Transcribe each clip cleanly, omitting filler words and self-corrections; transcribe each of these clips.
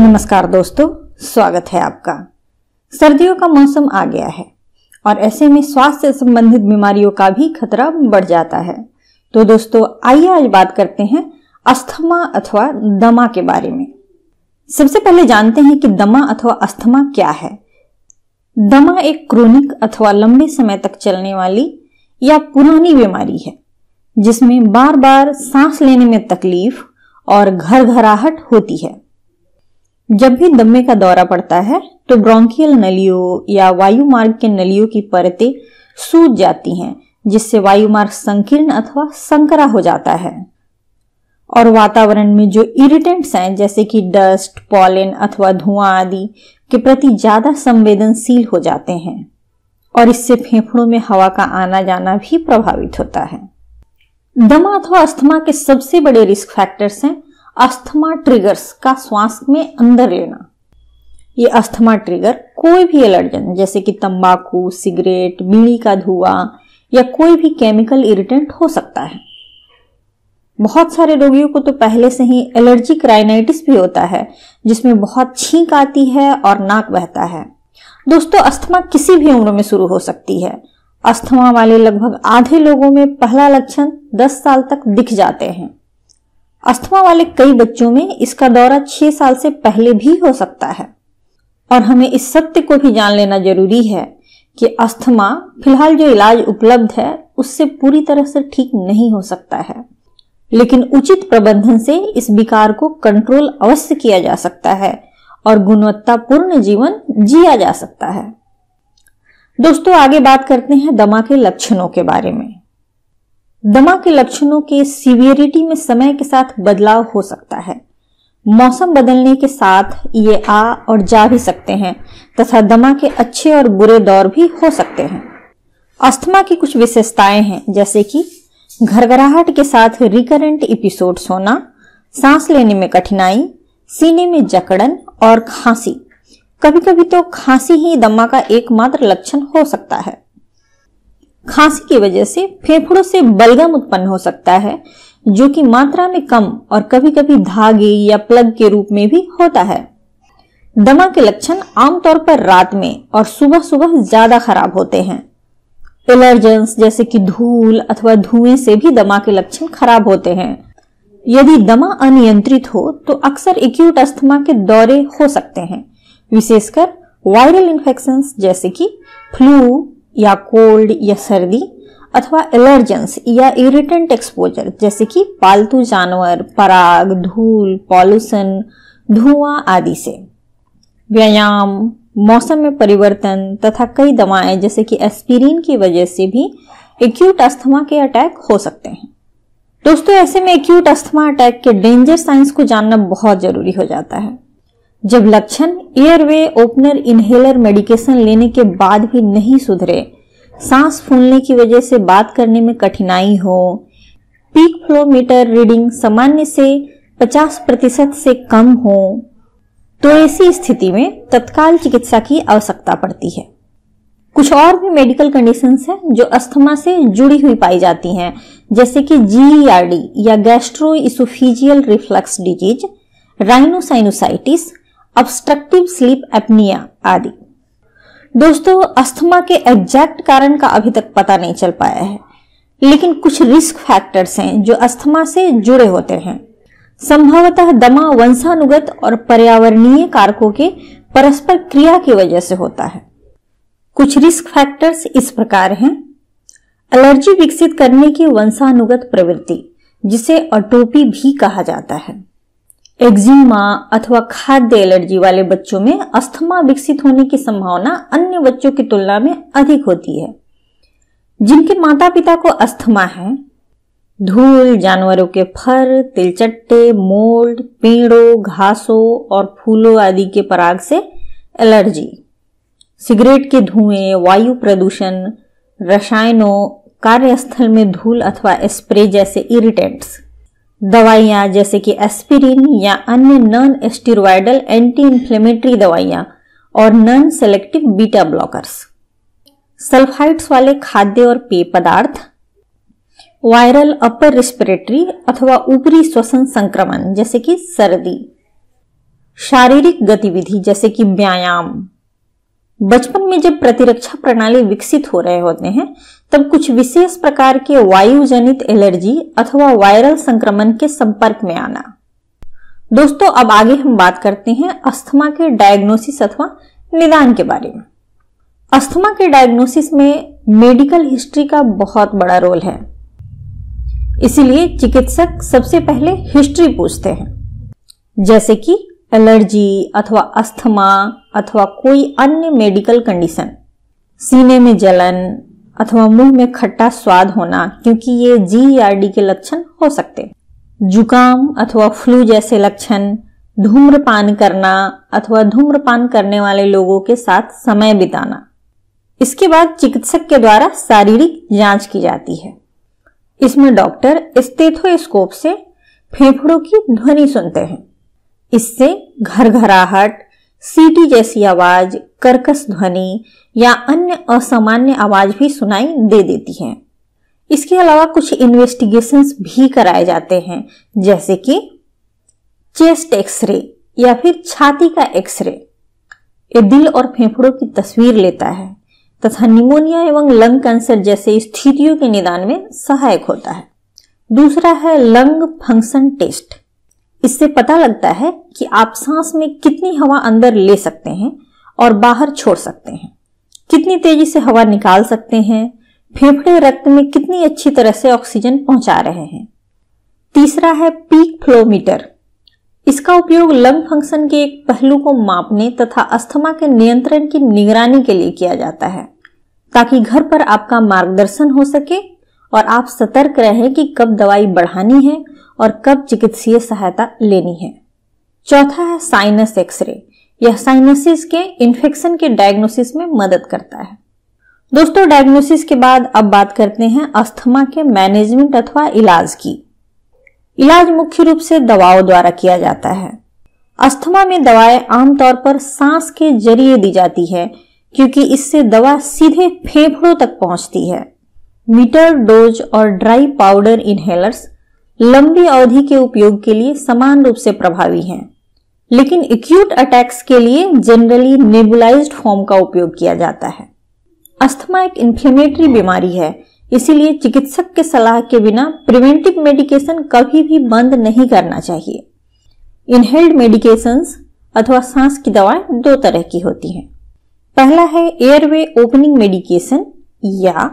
नमस्कार दोस्तों, स्वागत है आपका। सर्दियों का मौसम आ गया है और ऐसे में स्वास्थ्य से संबंधित बीमारियों का भी खतरा बढ़ जाता है। तो दोस्तों आइए आज बात करते हैं अस्थमा अथवा दमा के बारे में। सबसे पहले जानते हैं कि दमा अथवा अस्थमा क्या है। दमा एक क्रोनिक अथवा लंबे समय तक चलने वाली या पुरानी बीमारी है जिसमें बार बार सांस लेने में तकलीफ और घरघराहट होती है। जब भी दमे का दौरा पड़ता है तो ब्रोंकियल नलियों या वायुमार्ग के नलियों की परतें सूज जाती हैं, जिससे वायुमार्ग संकीर्ण अथवा संकरा हो जाता है और वातावरण में जो इरिटेंट्स हैं जैसे कि डस्ट, पॉलन अथवा धुआं आदि के प्रति ज्यादा संवेदनशील हो जाते हैं और इससे फेफड़ों में हवा का आना जाना भी प्रभावित होता है। दमा अथवा अस्थमा के सबसे बड़े रिस्क फैक्टर्स हैं अस्थमा ट्रिगर्स का श्वास में अंदर लेना। ये अस्थमा ट्रिगर कोई भी एलर्जन जैसे कि तंबाकू, सिगरेट, बीड़ी का धुआं या कोई भी केमिकल इरिटेंट हो सकता है। बहुत सारे रोगियों को तो पहले से ही एलर्जिक राइनाइटिस भी होता है जिसमें बहुत छींक आती है और नाक बहता है। दोस्तों अस्थमा किसी भी उम्र में शुरू हो सकती है। अस्थमा वाले लगभग आधे लोगों में पहला लक्षण 10 साल तक दिख जाते हैं। अस्थमा वाले कई बच्चों में इसका दौरा 6 साल से पहले भी हो सकता है और हमें इस सत्य को भी जान लेना जरूरी है कि अस्थमा फिलहाल जो इलाज उपलब्ध है उससे पूरी तरह से ठीक नहीं हो सकता है, लेकिन उचित प्रबंधन से इस विकार को कंट्रोल अवश्य किया जा सकता है और गुणवत्तापूर्ण जीवन जिया जा सकता है। दोस्तों आगे बात करते हैं दमा के लक्षणों के बारे में। दमा के लक्षणों के सीवियरिटी में समय के साथ बदलाव हो सकता है। मौसम बदलने के साथ ये आ और जा भी सकते हैं तथा दमा के अच्छे और बुरे दौर भी हो सकते हैं। अस्थमा की कुछ विशेषताएं हैं जैसे कि घरघराहट के साथ रिकरेंट एपिसोड्स होना, सांस लेने में कठिनाई, सीने में जकड़न और खांसी। कभी कभी तो खांसी ही दमा का एकमात्र लक्षण हो सकता है। खांसी की वजह से फेफड़ों से बलगम उत्पन्न हो सकता है जो कि मात्रा में कम और कभी कभी धागे या प्लग के रूप में भी होता है। दमा के लक्षण आमतौर पर रात में और सुबह सुबह ज्यादा खराब होते हैं। एलर्जेंस जैसे कि धूल अथवा धुएं से भी दमा के लक्षण खराब होते हैं। यदि दमा अनियंत्रित हो तो अक्सर एक्यूट अस्थमा के दौरे हो सकते हैं, विशेषकर वायरल इन्फेक्शंस जैसे कि फ्लू या कोल्ड या सर्दी अथवा एलर्जेंस या इरिटेंट एक्सपोजर जैसे कि पालतू जानवर, पराग, धूल, पॉल्यूशन, धुआं आदि से। व्यायाम, मौसम में परिवर्तन तथा कई दवाएं जैसे कि एस्पिरिन की वजह से भी एक्यूट अस्थमा के अटैक हो सकते हैं। दोस्तों ऐसे में एक्यूट अस्थमा अटैक के डेंजर साइंस को जानना बहुत जरूरी हो जाता है। जब लक्षण एयरवे ओपनर इनहेलर मेडिकेशन लेने के बाद भी नहीं सुधरे, सांस फूलने की वजह से बात करने में कठिनाई हो, पीक फ्लो मीटर रीडिंग सामान्य से 50% से कम हो, तो ऐसी स्थिति में तत्काल चिकित्सा की आवश्यकता पड़ती है। कुछ और भी मेडिकल कंडीशंस हैं जो अस्थमा से जुड़ी हुई पाई जाती हैं जैसे कि GERD या gastroesophageal reflux disease, rhinosinusitis, obstructive sleep apnoea आदि। दोस्तों अस्थमा के एग्जैक्ट कारण का अभी तक पता नहीं चल पाया है, लेकिन कुछ रिस्क फैक्टर्स हैं जो अस्थमा से जुड़े होते हैं। संभवतः दमा वंशानुगत और पर्यावरणीय कारकों के परस्पर क्रिया की वजह से होता है। कुछ रिस्क फैक्टर्स इस प्रकार हैं। एलर्जी विकसित करने की वंशानुगत प्रवृत्ति जिसे अटोपी भी कहा जाता है। एक्जिमा अथवा खाद्य एलर्जी वाले बच्चों में अस्थमा विकसित होने की संभावना अन्य बच्चों की तुलना में अधिक होती है। जिनके माता पिता को अस्थमा है, धूल, जानवरों के फर, तिलचट्टे, मोल्ड, पेड़ों, घासों और फूलों आदि के पराग से एलर्जी, सिगरेट के धुएं, वायु प्रदूषण, रसायनों, कार्यस्थल में धूल अथवा स्प्रे जैसे इरिटेंट्स, दवाइयां जैसे कि एस्पिरिन या अन्य नॉन स्टेरॉयडल एंटी इंफ्लेमेटरी दवाइयां और non selective beta blockers, sulphides वाले खाद्य और पेय पदार्थ, वायरल अपर रेस्पिरेटरी अथवा ऊपरी श्वसन संक्रमण जैसे कि सर्दी, शारीरिक गतिविधि जैसे कि व्यायाम। बचपन में जब प्रतिरक्षा प्रणाली विकसित हो रहे होते हैं तब कुछ विशेष प्रकार के वायु जनित एलर्जी अथवा वायरल संक्रमण के संपर्क में आना। दोस्तों, अब आगे हम बात करते हैं अस्थमा के डायग्नोसिस अथवा निदान के बारे में। अस्थमा के डायग्नोसिस में मेडिकल हिस्ट्री का बहुत बड़ा रोल है, इसीलिए चिकित्सक सबसे पहले हिस्ट्री पूछते हैं, जैसे कि एलर्जी अथवा अस्थमा अथवा कोई अन्य मेडिकल कंडीशन, सीने में जलन अथवा मुंह में खट्टा स्वाद होना, क्योंकि ये GERD के लक्षण हो सकते हैं, जुकाम अथवा फ्लू जैसे लक्षण, धूम्रपान करना अथवा धूम्रपान करने वाले लोगों के साथ समय बिताना। इसके बाद चिकित्सक के द्वारा शारीरिक जांच की जाती है। इसमें डॉक्टर स्टेथोस्कोप से फेफड़ों की ध्वनि सुनते हैं। इससे घरघराहट, सीटी जैसी आवाज, कर्कश ध्वनि या अन्य असामान्य आवाज भी सुनाई दे देती है। इसके अलावा कुछ इन्वेस्टिगेशंस भी कराए जाते हैं, जैसे कि चेस्ट एक्सरे या फिर छाती का एक्सरे। ये दिल और फेफड़ों की तस्वीर लेता है तथा निमोनिया एवं लंग कैंसर जैसे स्थितियों के निदान में सहायक होता है। दूसरा है लंग फंक्शन टेस्ट। इससे पता लगता है कि आप सांस में कितनी हवा अंदर ले सकते हैं और बाहर छोड़ सकते हैं, कितनी तेजी से हवा निकाल सकते हैं, फेफड़े रक्त में कितनी अच्छी तरह से ऑक्सीजन पहुंचा रहे हैं। तीसरा है पीक फ्लोमीटर। इसका उपयोग लंग फंक्शन के एक पहलू को मापने तथा अस्थमा के नियंत्रण की निगरानी के लिए किया जाता है, ताकि घर पर आपका मार्गदर्शन हो सके और आप सतर्क रहें कि कब दवाई बढ़ानी है और कब चिकित्सीय सहायता लेनी है। चौथा है साइनस एक्सरे। यह साइनसिस के इन्फेक्शन के डायग्नोसिस में मदद करता है। दोस्तों, डायग्नोसिस के बाद अब बात करते हैं अस्थमा के मैनेजमेंट अथवा इलाज की। इलाज मुख्य रूप से दवाओं द्वारा किया जाता है। अस्थमा में दवाएं आमतौर पर सांस के जरिए दी जाती है, क्योंकि इससे दवा सीधे फेफड़ों तक पहुंचती है। मीटर डोज और ड्राई पाउडर इनहेलर्स लंबी अवधि के उपयोग के लिए समान रूप से प्रभावी हैं, लेकिन एक्यूट अटैक्स के लिए जनरली नेबुलाइज्ड फॉर्म का उपयोग किया जाता है। अस्थमा एक इन्फ्लेमेटरी बीमारी है, इसीलिए चिकित्सक के सलाह के बिना प्रिवेंटिव मेडिकेशन कभी भी बंद नहीं करना चाहिए। इनहेल्ड मेडिकेशंस अथवा सांस की दवाएं दो तरह की होती हैं। पहला है एयरवे ओपनिंग मेडिकेशन या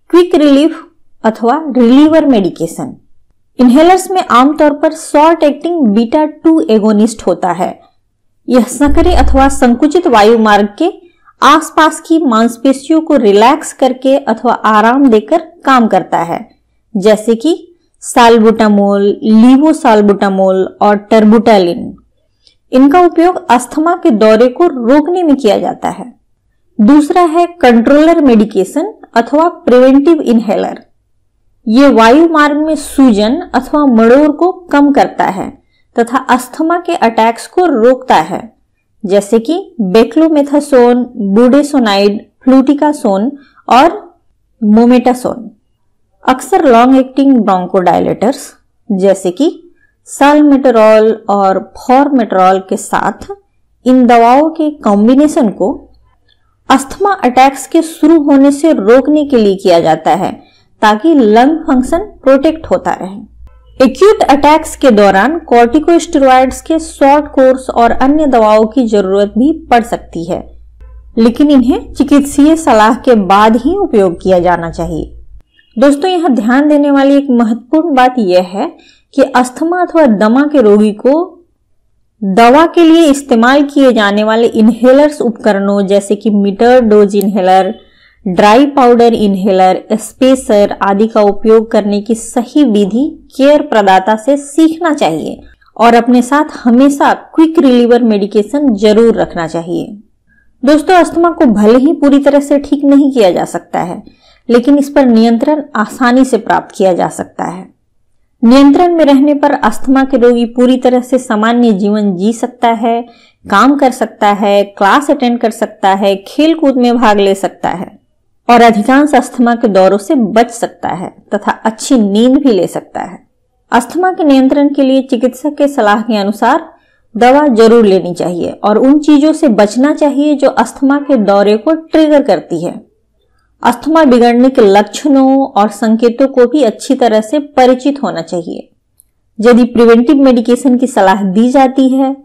क्विक रिलीफ अथवा रिलीवर मेडिकेशन। इनहेलर्स में आमतौर पर शॉर्ट एक्टिंग बीटा 2 एगोनिस्ट होता है। यह संकरे अथवा संकुचित वायु मार्ग के आसपास की मांसपेशियों को रिलैक्स करके अथवा आराम देकर काम करता है, जैसे कि साल्बुटामोल, लीवोसाल्बुटामोल और टर्बुटालिन। इनका उपयोग अस्थमा के दौरे को रोकने में किया जाता है। दूसरा है कंट्रोलर मेडिकेशन अथवा प्रिवेंटिव इनहेलर। ये वायु मार्ग में सूजन अथवा मड़ोर को कम करता है तथा अस्थमा के अटैक्स को रोकता है, जैसे कि बेक्लोमेथासोन, बुडेसोनाइड, फ्लूटिकासोन और मोमेटासोन। अक्सर लॉन्ग एक्टिंग ब्रोंकोडायलेटर्स जैसे कि साल्मेटेरॉल और फॉर्मेटेरॉल के साथ इन दवाओं के कॉम्बिनेशन को अस्थमा अटैक्स के शुरू होने से रोकने के लिए किया जाता है, ताकि लंग फंक्शन प्रोटेक्ट होता रहे। एक्यूट अटैक्स के दौरान कॉर्टिकोस्टेरॉइड्स के शॉर्ट कोर्स और अन्य दवाओं की जरूरत भी पड़ सकती है, लेकिन इन्हें चिकित्सीय सलाह के बाद ही उपयोग किया जाना चाहिए। दोस्तों, यहाँ ध्यान देने वाली एक महत्वपूर्ण बात यह है कि अस्थमा अथवा दमा के रोगी को दवा के लिए इस्तेमाल किए जाने वाले इनहेलर्स उपकरणों जैसे कि meter dose inhaler, dry powder inhaler, spacer आदि का उपयोग करने की सही विधि केयर प्रदाता से सीखना चाहिए और अपने साथ हमेशा क्विक रिलीवर मेडिकेशन जरूर रखना चाहिए। दोस्तों, अस्थमा को भले ही पूरी तरह से ठीक नहीं किया जा सकता है, लेकिन इस पर नियंत्रण आसानी से प्राप्त किया जा सकता है। नियंत्रण में रहने पर अस्थमा के रोगी पूरी तरह से सामान्य जीवन जी सकता है, काम कर सकता है, क्लास अटेंड कर सकता है, खेल कूद में भाग ले सकता है और अधिकांश अस्थमा के दौरों से बच सकता है तथा अच्छी नींद भी ले सकता है। अस्थमा के नियंत्रण के लिए चिकित्सक के सलाह के अनुसार दवा जरूर लेनी चाहिए और उन चीजों से बचना चाहिए जो अस्थमा के दौरे को ट्रिगर करती है। अस्थमा बिगड़ने के लक्षणों और संकेतों को भी अच्छी तरह से परिचित होना चाहिए। यदि प्रिवेंटिव मेडिकेशन की सलाह दी जाती है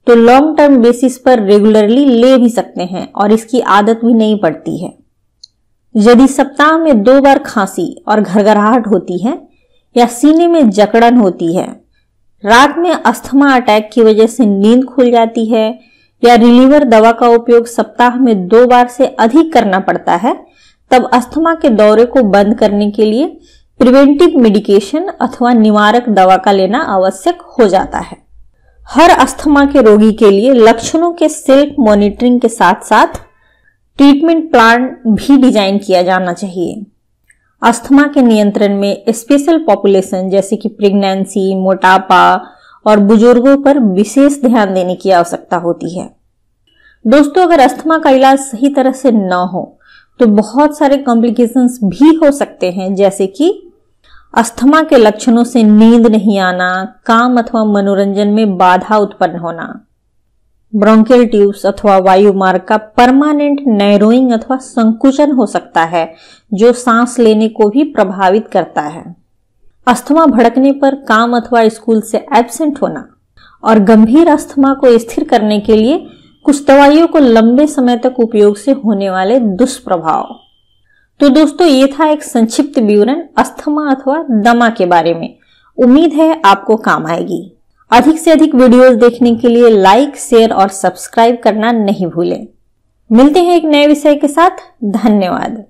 तो लॉन्ग टर्म बेसिस पर रेगुलरली ले भी सकते हैं और इसकी आदत भी नहीं पड़ती है। यदि सप्ताह में 2 बार खांसी और घरघराहट होती है या सीने में जकड़न होती है, रात में अस्थमा अटैक की वजह से नींद खुल जाती है या रिलीवर दवा का उपयोग सप्ताह में 2 बार से अधिक करना पड़ता है, तब अस्थमा के दौरे को बंद करने के लिए प्रिवेंटिव मेडिकेशन अथवा निवारक दवा का लेना आवश्यक हो जाता है। हर अस्थमा के रोगी के लिए लक्षणों के सेल्फ मॉनिटरिंग के साथ साथ ट्रीटमेंट प्लान भी डिजाइन किया जाना चाहिए। अस्थमा के नियंत्रण में स्पेशल पॉपुलेशन जैसे कि प्रेगनेंसी, मोटापा और बुजुर्गों पर विशेष ध्यान देने की आवश्यकता होती है। दोस्तों, अगर अस्थमा का इलाज सही तरह से न हो तो बहुत सारे कॉम्प्लिकेशंस भी हो सकते हैं, जैसे कि अस्थमा के लक्षणों से नींद नहीं आना, काम अथवा मनोरंजन में बाधा उत्पन्न होना, ब्रोंकियल ट्यूब्स अथवा वायु मार्ग का परमानेंट नैरोइंग अथवा संकुचन हो सकता है, जो सांस लेने को भी प्रभावित करता है। अस्थमा भड़कने पर काम अथवा स्कूल से एब्सेंट होना और गंभीर अस्थमा को स्थिर करने के लिए कुछ दवाइयों को लंबे समय तक उपयोग से होने वाले दुष्प्रभाव। तो दोस्तों, ये था एक संक्षिप्त विवरण अस्थमा अथवा दमा के बारे में। उम्मीद है आपको काम आएगी। अधिक से अधिक वीडियोस देखने के लिए लाइक, शेयर और सब्सक्राइब करना नहीं भूलें। मिलते हैं एक नए विषय के साथ। धन्यवाद।